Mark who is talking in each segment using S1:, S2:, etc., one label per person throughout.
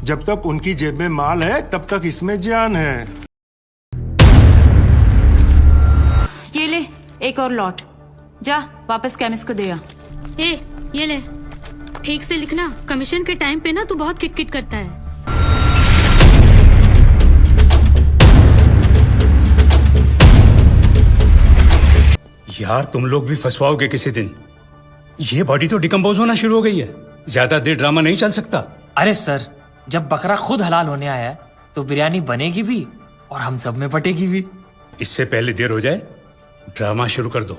S1: जब तक उनकी जेब में माल है तब तक इसमें जान है।
S2: ये ले एक और लॉट, जा वापस केमिस्ट को दे आ।
S3: ये ले, ठीक से लिखना, कमीशन के टाइम पे ना तू बहुत किटकिट करता है।
S4: यार तुम लोग भी फंसवाओगे किसी दिन। ये बॉडी तो डिकम्पोज होना शुरू हो गई है, ज्यादा देर ड्रामा नहीं चल सकता।
S5: अरे सर, जब बकरा खुद हलाल होने आया है तो बिरयानी बनेगी भी और हम सब में बटेगी भी।
S4: इससे पहले देर हो जाए, ड्रामा शुरू कर दो।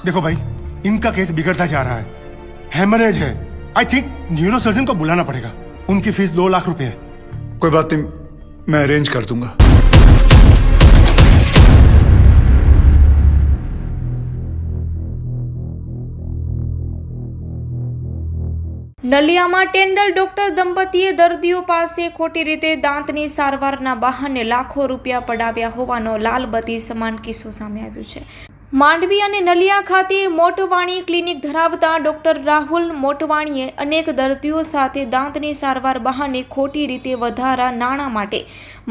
S1: देखो भाई, इनका केस बिगड़ता जा रहा है, हेमरेज है। आई थिंक न्यूरोसर्जन को बुलाना पड़ेगा। उनकी फीस 2 लाख रुपए है।
S6: कोई बात नहीं, मैं अरेंज कर दूंगा।
S7: નલિયામાં ટેન્ડર ડોક્ટર દંપતીએ દર્દીઓ પાસે ખોટી રીતે દાંતની સારવારના બહાને લાખો રૂપિયા પડાવ્યા હોવાનો લાલબત્તી સમાન કિસ્સો સામે આવ્યો છે। માંડવી અને નલિયા ખાતે મોટવાણી ક્લિનિક ધરાવતા ડોક્ટર રાહુલ મોટવાણીએ અનેક દર્દીઓ સાથે દાંતની સારવાર બહાને ખોટી રીતે વધારા નાણાં માટે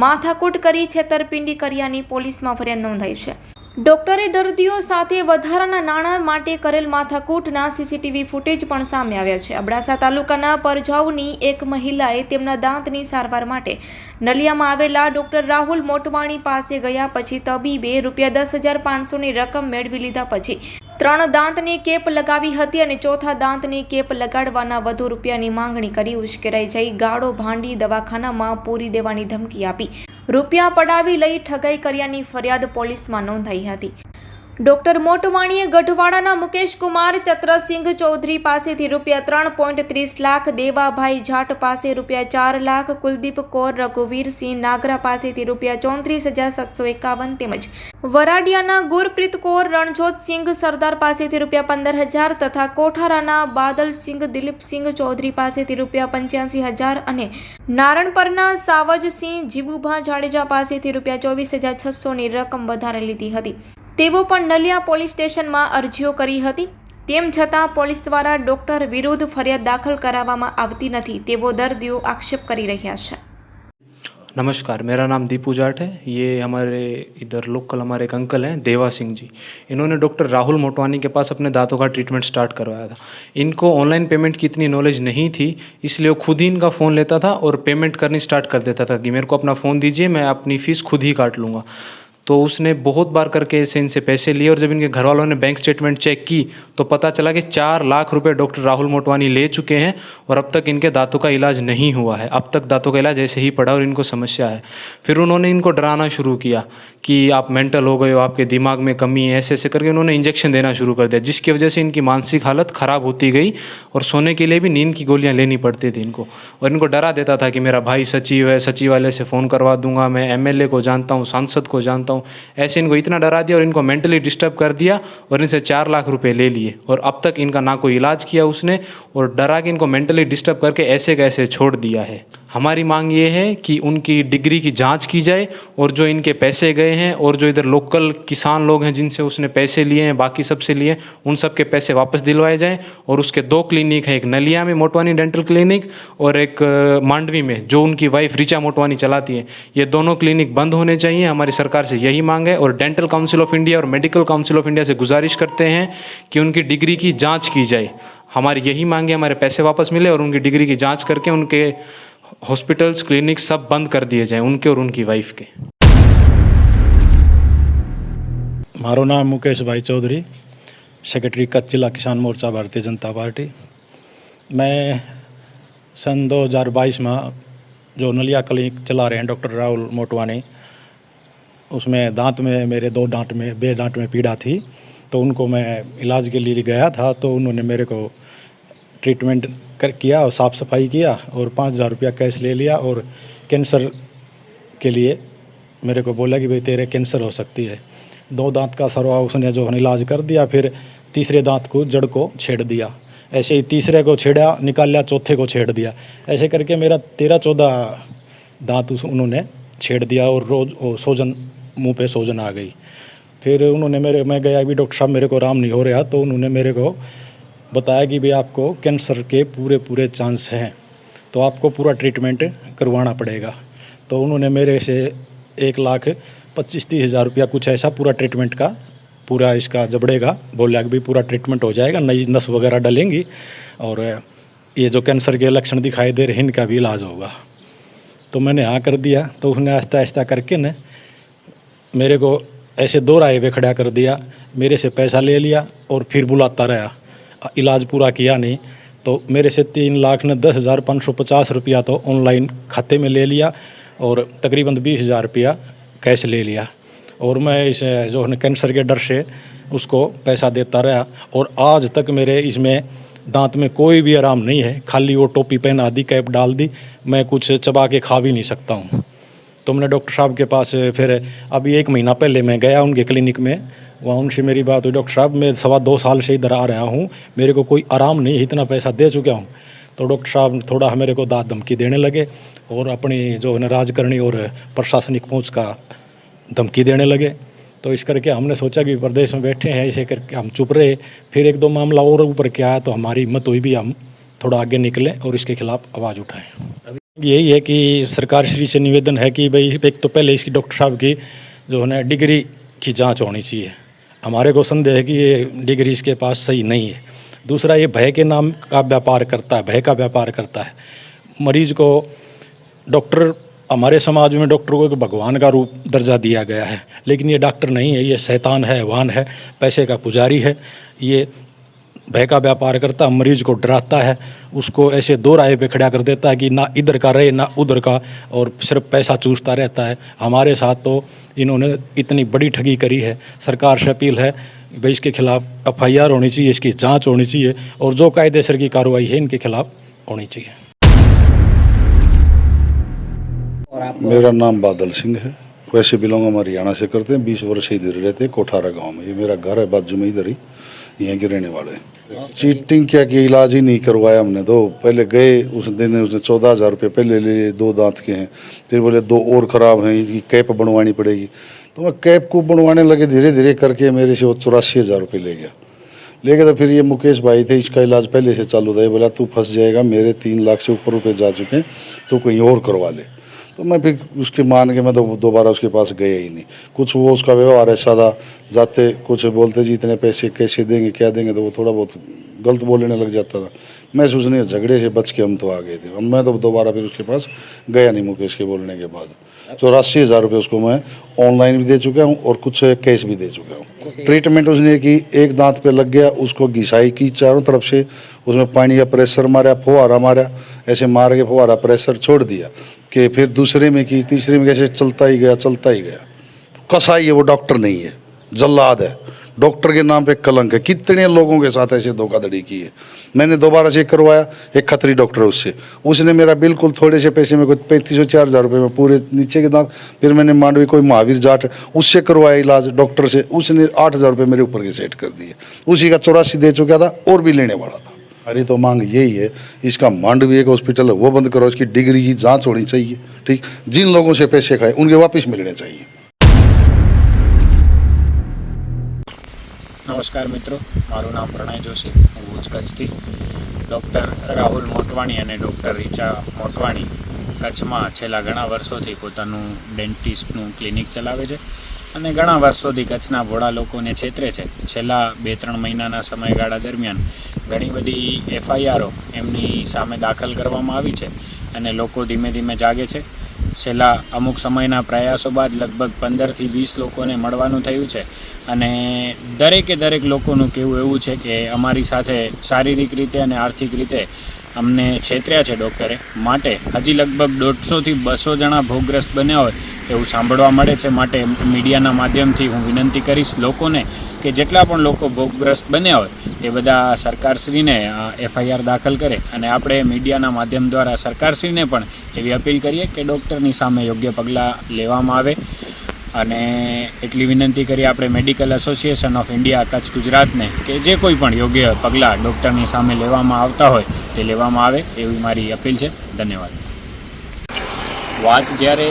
S7: માથાકૂટ કરી છેતરપિંડી કર્યાની પોલીસમાં ફરિયાદ નોંધાઈ છે। ડોક્ટરે દર્દીઓ સાથે વધારાના નાણાં માટે કરેલ માથાકૂટના સીસીટીવી ફૂટેજ પણ સામે આવ્યા છે। અબડાસા તાલુકાના પરજાઉની એક મહિલાએ તેમના દાંતની સારવાર માટે નલિયામાં આવેલા ડોક્ટર રાહુલ મોટવાણી પાસે ગયા પછી તબીબે ₹10,500ની રકમ મેળવી લીધા પછી 3 દાંતની કેપ લગાવી હતી અને ચોથા દાંતની કેપ લગાડવાના વધુ રૂપિયાની માંગણી કરી ઉશ્કેરાઈ જઈ ગાળો ભાંડી દવાખાનામાં પૂરી દેવાની ધમકી આપી રૂપિયા પડાવી લઈ ઠગાઈ કર્યાની ફરિયાદ પોલીસમાં નોંધાઈ હતી। ડોક્ટર મોટવાણીએ ગઢવાડાના મુકેશ કુમાર ચત્રસિંહ ચૌધરી પાસેથી ₹3.30 લાખ, દેવાભાઈ જાટ પાસે ₹4 લાખ, કુલદીપ કૌર રઘુવીરસિંહ નાગરા પાસેથી ₹34,751 તેમજ વરાડિયાના ગુરપ્રીત કૌર રણજોતસિંહ સરદાર પાસેથી ₹15,000 તથા કોઠારાના બાદલસિંહ દિલીપસિંહ ચૌધરી પાસેથી ₹85,000 અને નારણપરના સાવજસિંહ જીવુભા જાડેજા પાસેથી ₹24,600ની રકમ વધારે લીધી હતી। તેઓ પણ નલિયા પોલીસ સ્ટેશનમાં અરજીઓ કરી હતી, તેમ છતાં પોલીસ દ્વારા ડોક્ટર વિરુદ્ધ ફરિયાદ દાખલ કરાવવામાં આવતી નથી તેવો દર્દીઓ આક્ષેપ કરી રહ્યા છે।
S8: नमस्कार, मेरा नाम दीपू जाट है। ये हमारे इधर लोकल हमारे एक अंकल हैं देवा सिंह जी। इन्होंने डॉक्टर राहुल मोटवानी के पास अपने दांतों का ट्रीटमेंट स्टार्ट करवाया था। इनको ऑनलाइन पेमेंट की इतनी नॉलेज नहीं थी, इसलिए वो खुद ही इनका फ़ोन लेता था और पेमेंट करनी स्टार्ट कर देता था कि मेरे को अपना फ़ोन दीजिए, मैं अपनी फ़ीस खुद ही काट लूँगा। तो उसने बहुत बार करके ऐसे इनसे पैसे लिए और जब इनके घर वालों ने बैंक स्टेटमेंट चेक की तो पता चला कि 4 लाख रुपए डॉक्टर राहुल मोटवानी ले चुके हैं और अब तक इनके दांतों का इलाज नहीं हुआ है। अब तक दांतों का इलाज ऐसे ही पड़ा और इनको समस्या है। फिर उन्होंने इनको डराना शुरू किया कि आप मेंटल हो गए हो, आपके दिमाग में कमी है, ऐसे ऐसे करके उन्होंने इंजेक्शन देना शुरू कर दिया, जिसकी वजह से इनकी मानसिक हालत ख़राब होती गई और सोने के लिए भी नींद की गोलियाँ लेनी पड़ती थी इनको। और इनको डरा देता था कि मेरा भाई सचिव है, सचिवालय से फ़ोन करवा दूंगा, मैं MLA को जानता हूँ, सांसद को जानता हूँ। ऐसे इनको इतना डरा दिया और इनको मेंटली डिस्टर्ब कर दिया और इनसे 4 लाख रुपए ले लिए और अब तक इनका ना कोई इलाज किया उसने और डरा के इनको मेंटली डिस्टर्ब करके ऐसे कैसे छोड़ दिया है। हमारी मांग ये है कि उनकी डिग्री की जांच की जाए और जो इनके पैसे गए हैं और जो इधर लोकल किसान लोग हैं जिनसे उसने पैसे लिए हैं, बाकी सबसे लिए, उन सब के पैसे वापस दिलवाए जाएं। और उसके 2 क्लिनिक हैं, एक नलिया में मोटवानी डेंटल क्लिनिक और एक मांडवी में जो उनकी वाइफ ऋचा मोटवानी चलाती है। ये दोनों क्लिनिक बंद होने चाहिए। हमारी सरकार से यही मांग है और डेंटल काउंसिल ऑफ इंडिया और मेडिकल काउंसिल ऑफ इंडिया से गुजारिश करते हैं कि उनकी डिग्री की जाँच की जाए। हमारी यही मांग है, हमारे पैसे वापस मिले और उनकी डिग्री की जाँच करके उनके हॉस्पिटल्स क्लिनिक सब बंद कर दिए जाएं, उनके और उनकी वाइफ के।
S9: मारो नाम मुकेश भाई चौधरी, सेक्रेटरी कच्छ जिला किसान मोर्चा भारतीय जनता पार्टी। मैं सन 2022 में जो नलिया क्लिनिक चला रहे हैं डॉक्टर राहुल मोटवानी, उसमें दांत में मेरे 2 दांत में पीड़ा थी, तो उनको मैं इलाज के लिए गया था। तो उन्होंने मेरे को ट्रीटमेंट किया और साफ़ सफाई किया और 5,000 रुपया कैश ले लिया और कैंसर के लिए मेरे को बोला कि भाई तेरे कैंसर हो सकती है। 2 दांत का सरवा उसने जो इलाज कर दिया, फिर तीसरे दांत को जड़ को छेड़ दिया। ऐसे ही तीसरे को छेड़ा, निकाल लिया, चौथे को छेड़ दिया। ऐसे करके मेरा 13-14 दांत उन्होंने छेड़ दिया और रोज़ सूजन, मुँह पे सूजन आ गई। फिर उन्होंने मैं गया भी डॉक्टर साहब मेरे को आराम नहीं हो रहा, तो उन्होंने मेरे को बताया कि भाई आपको कैंसर के पूरे चांस हैं, तो आपको पूरा ट्रीटमेंट करवाना पड़ेगा। तो उन्होंने मेरे से 1,25,30,000 रुपया कुछ ऐसा पूरा ट्रीटमेंट का पूरा इसका जबड़ेगा, बोला कि भाई पूरा ट्रीटमेंट हो जाएगा, नई नस वगैरह डलेंगी और ये जो कैंसर के लक्षण दिखाई दे रहे हैं इनका भी इलाज होगा। तो मैंने हाँ कर दिया। तो उसने आहिस्ता आहिस्ता करके न मेरे को ऐसे 2 राह पे खड़ा कर दिया, मेरे से पैसा ले लिया और फिर बुलाता रहा, इलाज पूरा किया नहीं। तो मेरे से 3,10,550 रुपया तो ऑनलाइन खाते में ले लिया और तकरीबन 20,000 रुपया कैश ले लिया। और मैं इस जो है कैंसर के डर से उसको पैसा देता रहा और आज तक मेरे इसमें दांत में कोई भी आराम नहीं है। खाली वो टोपी पहना दी, कैप डाल दी, मैं कुछ चबा के खा भी नहीं सकता हूँ। तो मैंने डॉक्टर साहब के पास फिर अभी 1 महीना पहले मैं गया उनके क्लिनिक में, वहाँ उनसे मेरी बात हुई, डॉक्टर साहब मैं 2.25 साल से इधर आ रहा हूँ, मेरे को कोई आराम नहीं, इतना पैसा दे चुका हूँ। तो डॉक्टर साहब थोड़ा मेरे को दाद धमकी देने लगे और अपनी जो है राजकारणी और प्रशासनिक पहुँच का धमकी देने लगे। तो इस करके हमने सोचा कि प्रदेश में बैठे हैं, ऐसे करके हम चुप रहे। फिर 1-2 मामला और ऊपर के आया तो हमारी हिम्मत हुई भी हम थोड़ा आगे निकलें और इसके खिलाफ आवाज़ उठाएं। यही है कि सरकार श्री से निवेदन है कि भाई एक तो पहले इसकी डॉक्टर साहब की जो है ना डिग्री की जांच होनी चाहिए। हमारे को संदेह है कि ये डिग्री इसके पास सही नहीं है। दूसरा, ये भय के नाम का व्यापार करता है, भय का व्यापार करता है। मरीज को डॉक्टर, हमारे समाज में डॉक्टर को एक भगवान का रूप दर्जा दिया गया है, लेकिन ये डॉक्टर नहीं है, ये शैतान है, हैवान है, पैसे का पुजारी है। ये भय का व्यापार करता है, मरीज को डराता है, उसको ऐसे 2 राह पे खड़ा कर देता है कि ना इधर का रहे ना उधर का, और सिर्फ पैसा चूसता रहता है। हमारे साथ तो इन्होंने इतनी बड़ी ठगी करी है। सरकार से अपील है भाई इसके खिलाफ FIR होनी चाहिए, इसकी जांच होनी चाहिए और जो कायदेसर की कार्रवाई है इनके खिलाफ होनी चाहिए।
S6: मेरा नाम बादल सिंह है, वैसे बिलोंग हम हरियाणा से करते हैं, 20 वर्ष इधर रहते हैं, कोठारा गांव में। ये मेरा घर है बाजू में, इधर ही यहाँ के रहने वाले। चीटिंग क्या कि इलाज ही नहीं करवाया हमने। तो पहले गए उस दिन, उसने 14,000 रुपये पहले ले लिए, 2 दांत के हैं। फिर बोले 2 और ख़राब हैं, इनकी कैप बनवानी पड़ेगी। तो मैं कैप को बनवाने लगे, धीरे धीरे करके मेरे से वो 84,000 रुपये ले गया। तो फिर ये मुकेश भाई थे, इसका इलाज पहले से चालू था। ये बोला तू फंस जाएगा, मेरे 3 लाख से ऊपर रुपये जा चुके हैं, तो कहीं और करवा ले। तो मैं फिर उसके मान के मैं तो दोबारा उसके पास गया ही नहीं। कुछ वो उसका व्यवहार ऐसा था, जाते कुछ बोलते जी इतने पैसे कैसे देंगे, क्या देंगे, तो वो थोड़ा बहुत गलत बोलने लग जाता था। मैं सोचने झगड़े से बच के हम तो आ गए थे। मैं तो दोबारा फिर उसके पास गया नहीं। मुकेश के बोलने के बाद 84,000 रुपये उसको मैं ऑनलाइन भी दे चुका हूँ और कुछ कैश भी दे चुका हूँ। ट्रीटमेंट उसने की, 1 दांत पे लग गया, उसको घिसाई की चारों तरफ से, उसमें पानी का प्रेशर मारा, फुहारा मारा, ऐसे मार के फुहारा प्रेशर छोड़ दिया कि फिर दूसरे में की, तीसरे में कैसे चलता ही गया। कसाई है वो, डॉक्टर नहीं है, जल्लाद है। डॉक्टर के नाम पे कलंक है। कितने लोगों के साथ ऐसे धोखाधड़ी की है। मैंने दोबारा चेक करवाया, एक खतरी डॉक्टर है, उसने मेरा बिल्कुल थोड़े से पैसे में कोई 3500-4000 रुपये में पूरे नीचे के दांत। फिर मैंने मांडवी कोई महावीर जाट, उससे करवाया इलाज डॉक्टर से, उसने 8,000 रुपये मेरे ऊपर के सेट कर दिए। उसी का 84 दे चुका था और भी लेने वाला था। हमारी तो मांग यही है, इसका मांडवी एक हॉस्पिटल है वो बंद करो, इसकी डिग्री की जाँच होनी चाहिए। ठीक, जिन लोगों से पैसे खाए उनके वापस मिलने चाहिए।
S10: नमस्कार मित्रों, मारू नाम प्रणय जोशी, હું ભુજ કચ્છથી ડૉક્ટર રાહુલ મોટવાણી અને ડૉક્ટર રીચા મોટવાણી કચ્છમાં છેલ્લા ઘણા વર્ષોથી પોતાનું ડેન્ટિસ્ટનું ક્લિનિક ચલાવે છે અને ઘણા વર્ષોથી કચ્છના ભોળા લોકોને છેતરે છે. છેલ્લા 2-3 મહિનાના સમયગાળા દરમિયાન ઘણી બધી FIRઓ એમની સામે દાખલ કરવામાં આવી છે અને લોકો ધીમે ધીમે જાગે છે. છેલ્લા અમુક સમયના પ્રયાસો બાદ લગભગ 15થી 20 લોકોને મળવાનું થયું છે અને દરેક લોકોનું કહેવું એવું છે કે અમારી સાથે શારીરિક રીતે અને આર્થિક રીતે અમને છેતર્યા છે ડૉક્ટરે. માટે હજી લગભગ 150થી 200 જણા ભોગગ્રસ્ત બન્યા હોય એવું સાંભળવા મળે છે. માટે મીડિયાના માધ્યમથી હું વિનંતી કરીશ લોકોને કે જેટલા પણ લોકો ભોગગ્રસ્ત બન્યા હોય તે બધા સરકારશ્રીને FIR દાખલ કરે અને આપણે મીડિયાના માધ્યમ દ્વારા સરકારશ્રીને પણ એવી અપીલ કરીએ કે ડૉક્ટરની સામે યોગ્ય પગલાં લેવામાં આવે. અને એટલી વિનંતી કરી આપણે medical association of India Kutch ગુજરાતને કે જે કોઈ પણ યોગ્ય પગલાં ડૉક્ટરની સામે લેવામાં આવતા હોય તે લેવામાં આવે એવી મારી અપીલ છે. ધન્યવાદ. વાત જ્યારે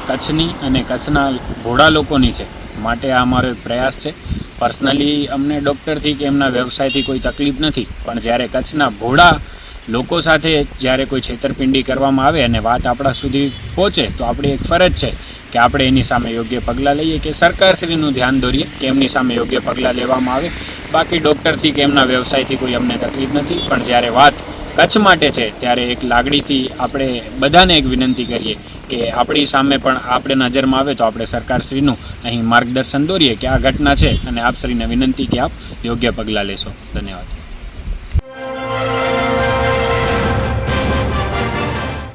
S10: કચ્છની અને કચ્છના ભોળા લોકોની છે માટે આ અમારો એક પ્રયાસ છે. પર્સનલી અમને ડૉક્ટરથી કે એમના વ્યવસાયથી કોઈ તકલીફ નથી, પણ જ્યારે કચ્છના ભોળા લોકો સાથે જ્યારે કોઈ છેતરપિંડી કરવામાં આવે અને વાત આપણા સુધી પહોંચે તો આપણી એક ફરજ છે કે આપણે એની સામે યોગ્ય પગલાં લઈએ, કે સરકારશ્રીનું ધ્યાન દોરીએ કે એમની સામે યોગ્ય પગલાં લેવામાં આવે. બાકી ડૉક્ટરથી કે એમના વ્યવસાયથી કોઈ અમને તકલીફ નથી, પણ જ્યારે વાત કચ્છ માટે છે ત્યારે એક લાગણીથી આપણે બધાને એક વિનંતી કરીએ કે આપણી સામે પણ આપણે નજરમાં આવે તો આપણે સરકારશ્રીનું અહીં માર્ગદર્શન દોરીએ કે આ ઘટના છે અને આપશ્રીને વિનંતી કે આપ યોગ્ય પગલાં લેશો. ધન્યવાદ.